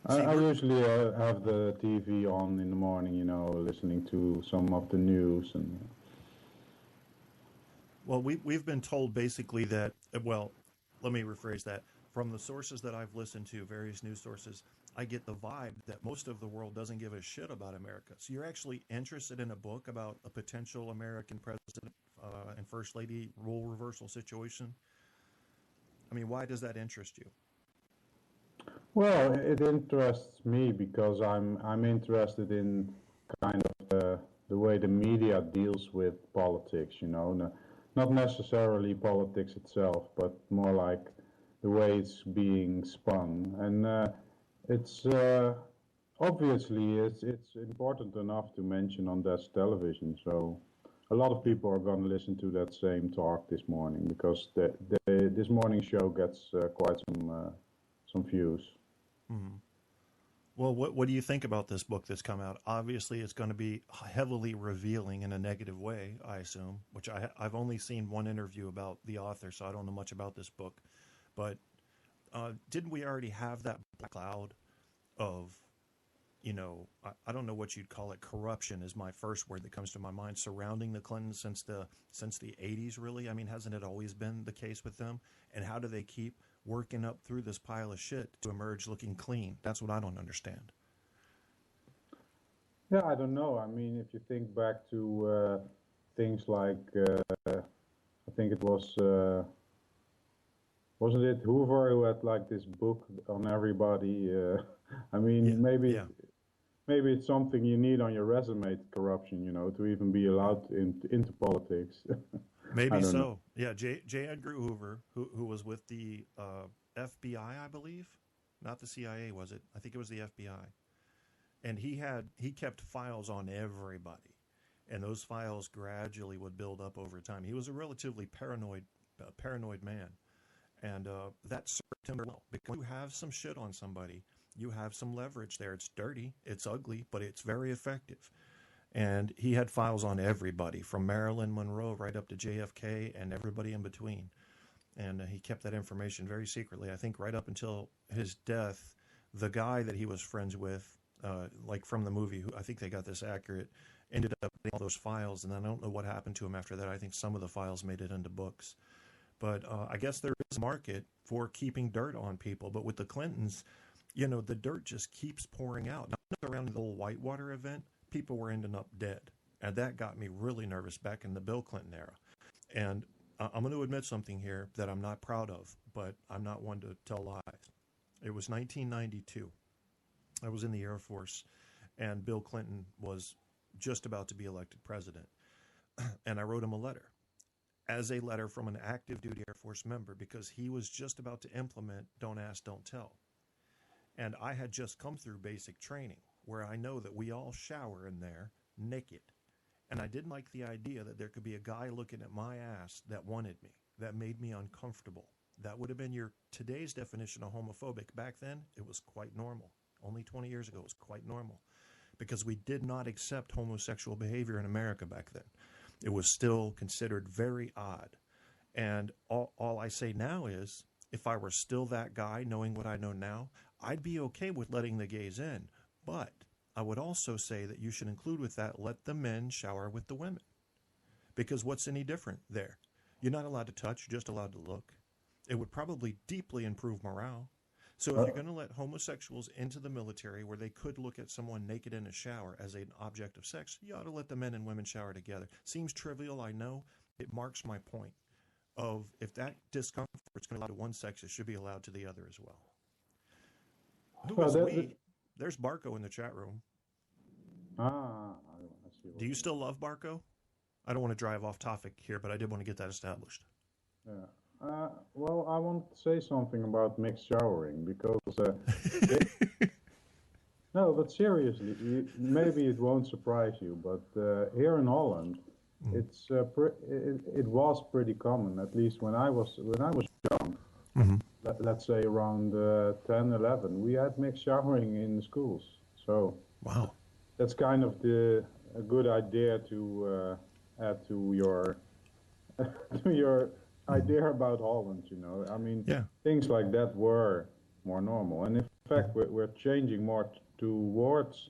I usually have the TV on in the morning, listening to some of the news and. Well, we've been told basically that. Well, let me rephrase that. From the sources that I've listened to, various news sources, I get the vibe that most of the world doesn't give a shit about America. So you're actually interested in a book about a potential American president and first lady role reversal situation. I mean, why does that interest you? Well, it interests me because I'm interested in kind of the way the media deals with politics, not necessarily politics itself, but more like the way it's being spun. And it's obviously it's important enough to mention on Dutch television. So a lot of people are going to listen to that same talk this morning because this morning show gets quite some views. Mm-hmm. Well, what do you think about this book that's come out? Obviously, it's going to be heavily revealing in a negative way, I assume, which I've only seen one interview about the author, so I don't know much about this book. But didn't we already have that black cloud of, I don't know what you'd call it, corruption is my first word that comes to my mind, surrounding the Clintons since the 80s, really? I mean, hasn't it always been the case with them? And how do they keep working up through this pile of shit to emerge looking clean? That's what I don't understand. Yeah, I don't know. I mean, if you think back to things like, I think it was, wasn't it Hoover who had like this book on everybody? I mean, maybe it's something you need on your resume, corruption, to even be allowed into politics. Maybe so. Know. Yeah, J. Edgar Hoover, who was with the FBI, I believe, not the CIA, was it? I think it was the FBI, and he kept files on everybody, and those files gradually would build up over time. He was a relatively paranoid man, and that served him well because you have some shit on somebody, you have some leverage there. It's dirty, it's ugly, but it's very effective. And he had files on everybody from Marilyn Monroe right up to JFK and everybody in between. And he kept that information very secretly. I think right up until his death, the guy that he was friends with, like from the movie, I think they got this accurate, ended up getting all those files. And I don't know what happened to him after that. I think some of the files made it into books. But I guess there is a market for keeping dirt on people. But with the Clintons, the dirt just keeps pouring out. Not around the whole Whitewater event, people were ending up dead. And that got me really nervous back in the Bill Clinton era. And I'm going to admit something here that I'm not proud of, but I'm not one to tell lies. It was 1992. I was in the Air Force, and Bill Clinton was just about to be elected president. And I wrote him a letter, as a letter from an active duty Air Force member, because he was just about to implement Don't Ask, Don't Tell. And I had just come through basic training, where I know that we all shower in there naked. And I didn't like the idea that there could be a guy looking at my ass that wanted me, that made me uncomfortable. That would have been today's definition of homophobic. Back then, it was quite normal. Only 20 years ago, it was quite normal. Because we did not accept homosexual behavior in America back then. It was still considered very odd. And all I say now is, if I were still that guy, knowing what I know now, I'd be okay with letting the gays in. But I would also say that you should include with that, let the men shower with the women. Because what's any different there? You're not allowed to touch, you're just allowed to look. It would probably deeply improve morale. So if you're going to let homosexuals into the military where they could look at someone naked in a shower as an object of sex, you ought to let the men and women shower together. Seems trivial, I know. It marks my point of if that discomfort is going to be allowed to one sex, it should be allowed to the other as well. Who is we? There's Barco in the chat room. I see. Do you still love Barco? I don't want to drive off topic here, but I did want to get that established. Yeah. Well, I want to say something about mixed showering because no, but seriously, maybe it won't surprise you, but here in Holland, it was pretty common, at least when I was young. Mm-hmm. Let's say around 10, 11, we had mixed showering in the schools. So wow, that's kind of a good idea to add to your to your idea about Holland. I mean, things like that were more normal. And in fact, we're changing more towards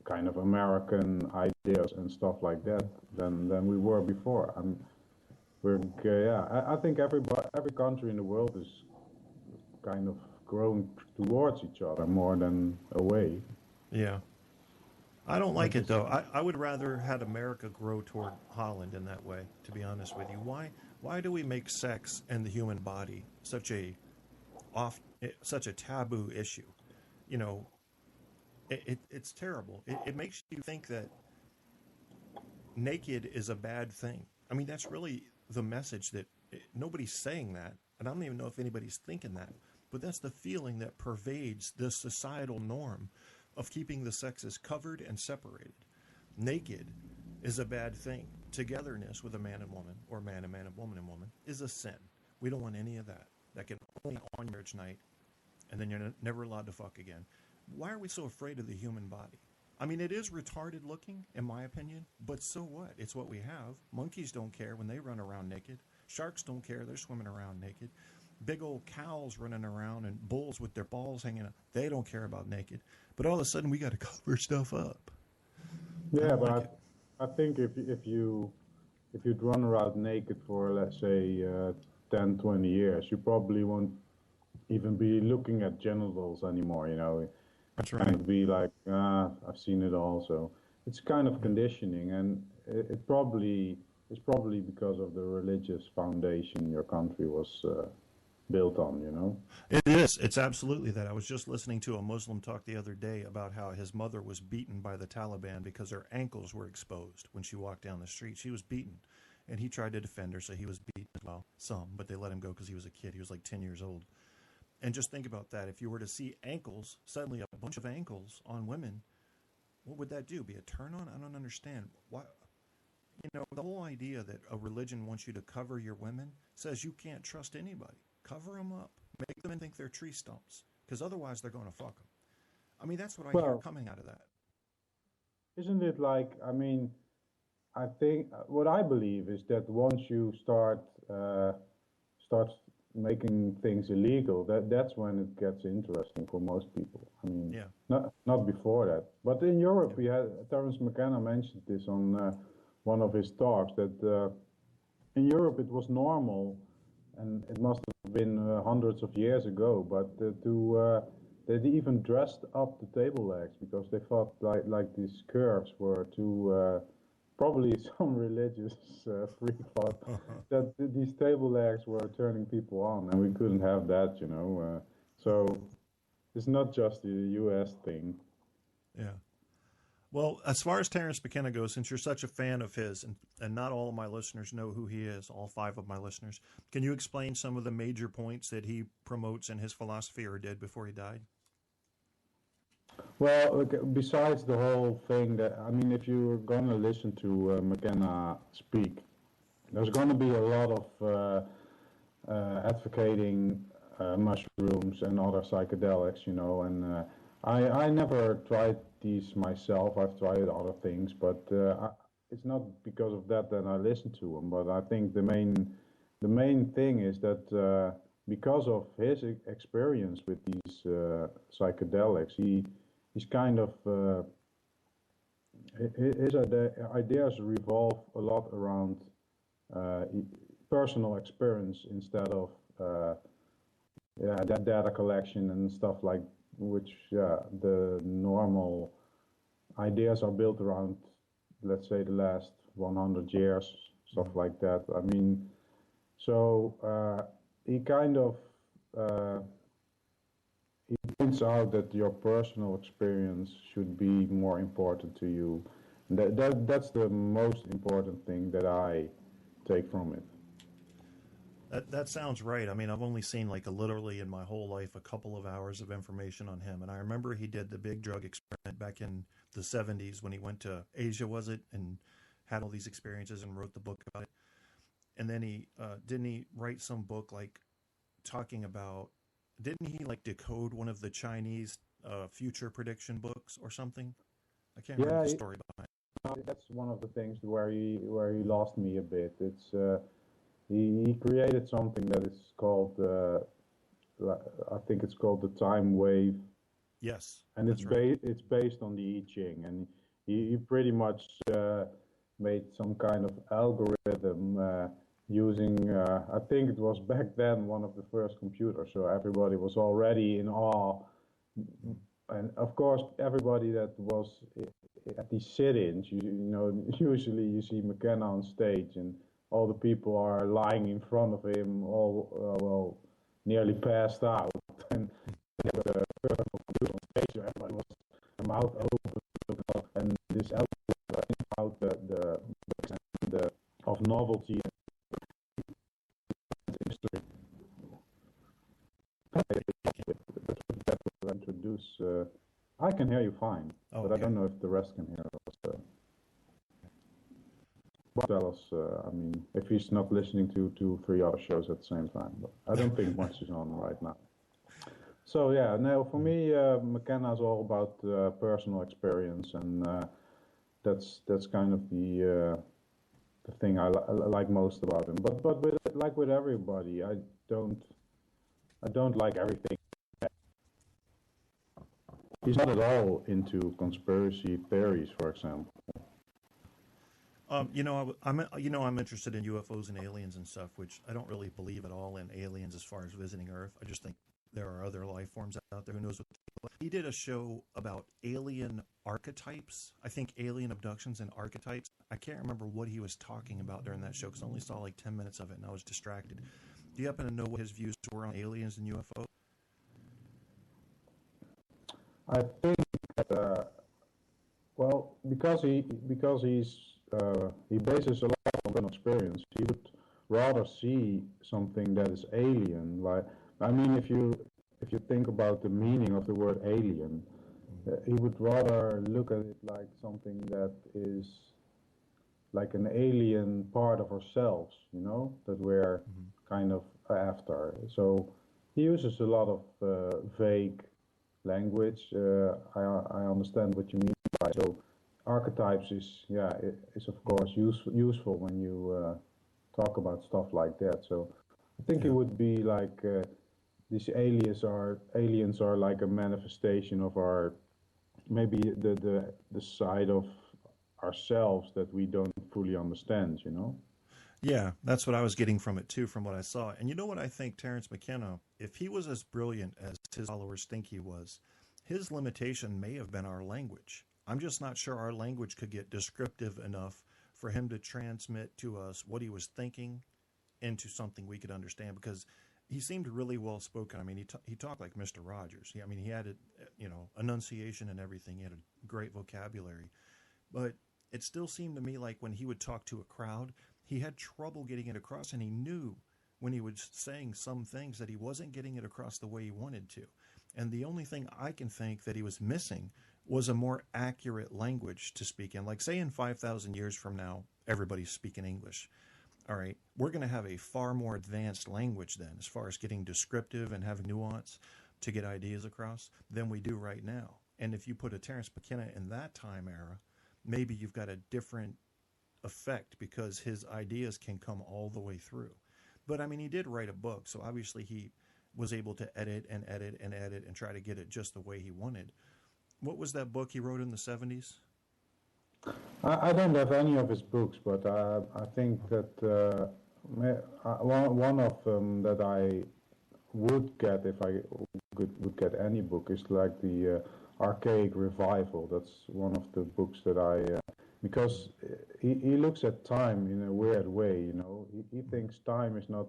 kind of American ideas and stuff like that than we were before. I think every country in the world is kind of growing towards each other more than away. Yeah. I don't like it, though. I would rather had America grow toward Holland in that way, to be honest with you. Why do we make sex and the human body such a taboo issue? You know, it's terrible. It makes you think that naked is a bad thing. I mean, that's really the message that nobody's saying that, and I don't even know if anybody's thinking that, but that's the feeling that pervades the societal norm of keeping the sexes covered and separated. Naked is a bad thing. Togetherness with a man and woman, or man and woman and woman, is a sin. We don't want any of that. That can only on marriage night, and then you're never allowed to fuck again. Why are we so afraid of the human body? I mean, it is retarded looking, in my opinion, but so what? It's what we have. Monkeys don't care when they run around naked. Sharks don't care. They're swimming around naked. Big old cows running around and bulls with their balls hanging out. They don't care about naked. But all of a sudden, we got to cover stuff up. Yeah, but I think if you'd run around naked for, let's say, 10, 20 years, you probably won't even be looking at genitals anymore, you know. That's right. Kind of be like, I've seen it all. So it's kind of conditioning, and it's probably because of the religious foundation your country was built on, you know? It is. It's absolutely that. I was just listening to a Muslim talk the other day about how his mother was beaten by the Taliban because her ankles were exposed when she walked down the street. She was beaten, and he tried to defend her, so he was beaten as well. Some, but they let him go because he was a kid. He was like 10 years old. And just think about that. If you were to see ankles, suddenly a bunch of ankles on women, what would that do? Be a turn on? I don't understand. Why? You know, the whole idea that a religion wants you to cover your women says you can't trust anybody. Cover them up. Make them think they're tree stumps, because otherwise they're going to fuck them. I mean, that's what I hear coming out of that. Isn't it like, I mean, I think what I believe is that once you start making things illegal, that's when it gets interesting for most people. I mean, not before that. But in Europe, we had Terence McKenna mentioned this on one of his talks, that in Europe it was normal, and it must have been hundreds of years ago, but they even dressed up the table legs because they thought like these curves were too. Probably some religious freak thought that these table legs were turning people on, and we couldn't have that, you know. So it's not just a U.S. thing. Yeah. Well, as far as Terence McKenna goes, since you're such a fan of his, and not all of my listeners know who he is, all 5 of my listeners, can you explain some of the major points that he promotes in his philosophy, or did before he died? Well, look, besides the whole thing that, I mean, if you're going to listen to McKenna speak, there's going to be a lot of advocating mushrooms and other psychedelics, you know, and I never tried these myself. I've tried other things, but it's not because of that I listen to them. But I think the main thing is that because of his experience with these psychedelics, he's kind of his ideas revolve a lot around personal experience instead of that data collection and stuff like which the normal ideas are built around. Let's say the last 100 years, stuff like that. I mean, so he kind of he points out that your personal experience should be more important to you. That's the most important thing that I take from it. That sounds right. I mean, I've only seen literally in my whole life a couple of hours of information on him, and I remember he did the big drug experiment back in the 70s when he went to Asia, was it, and had all these experiences and wrote the book about it. And then he didn't he write some book talking about, didn't he decode one of the Chinese future prediction books or something? I can't remember the story behind it. That's one of the things where he lost me a bit. It's he created something that is called I think it's called the time wave. Yes, and that's right. it's based on the I Ching, and he pretty much made some kind of algorithm using I think it was back then one of the first computers, so everybody was already in awe, and of course everybody that was at these sit-ins, you know, usually you see McKenna on stage and all the people are lying in front of him, all well, nearly passed out, and the person on stage, so everybody was their mouth open, and this algorithm out the of novelty and history. That will introduce. I can hear you fine, Oh, but okay. I don't know if the rest can hear us. Tell us, I mean, if he's not listening to 2-3 other shows at the same time, but I don't think much is on right now. So yeah, no, for me, McKenna is all about personal experience, and that's kind of the thing I like most about him. But with everybody, I don't like everything. He's not at all into conspiracy theories, for example. I'm interested in UFOs and aliens and stuff, which I don't really believe at all in aliens as far as visiting Earth. I just think there are other life forms out there. Who knows what? He did a show about alien archetypes. I think alien abductions and archetypes. I can't remember what he was talking about during that show because I only saw like 10 minutes of it and I was distracted. Do you happen to know what his views were on aliens and UFO? I think that well, because he bases a lot on experience, he would rather see something that is alien. Like, I mean, if you think about the meaning of the word alien, he would rather look at it like something that is like an alien part of ourselves, you know, that we're kind of after. So he uses a lot of vague language. I understand what you mean by it. So archetypes is of course useful when you talk about stuff like that. So I think it would be like these aliens are like a manifestation of our maybe the side of ourselves that we don't fully understand, you know? Yeah, that's what I was getting from it too, from what I saw. And you know what I think, Terrence McKenna, if he was as brilliant as his followers think he was, his limitation may have been our language. I'm just not sure our language could get descriptive enough for him to transmit to us what he was thinking into something we could understand, because he seemed really well spoken. I mean, he talked like Mr. Rogers. I mean, he had enunciation and everything. He had a great vocabulary, but it still seemed to me like when he would talk to a crowd, he had trouble getting it across, and he knew when he was saying some things that he wasn't getting it across the way he wanted to. And the only thing I can think that he was missing was a more accurate language to speak in. Like, say in 5,000 years from now, everybody's speaking English. All right, we're going to have a far more advanced language then as far as getting descriptive and having nuance to get ideas across than we do right now. And if you put a Terrence McKenna in that time era, maybe you've got a different effect because his ideas can come all the way through. But I mean, he did write a book, so obviously he was able to edit and edit and edit and try to get it just the way he wanted. What was that book he wrote in the 70s? I don't have any of his books, but I think that one of them that I would get if I would get any book is like the Archaic Revival. That's one of the books that I because he looks at time in a weird way, you know. He thinks time is not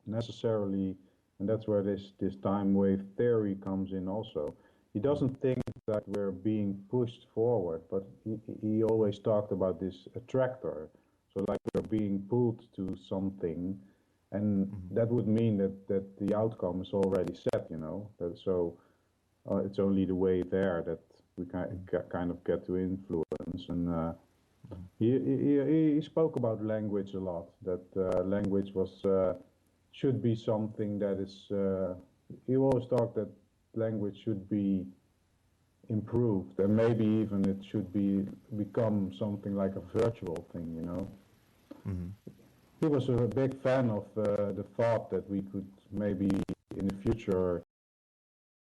necessarily, and that's where this time wave theory comes in also. He doesn't think that we're being pushed forward, but he always talked about this attractor. So like we're being pulled to something, and that would mean that the outcome is already set, you know. So it's only the way there that we kind of get to influence. And he spoke about language a lot, that language was should be something that is, he always talked that language should be improved, and maybe even it should become something like a virtual thing, you know. Mm-hmm. He was a big fan of the thought that we could maybe in the future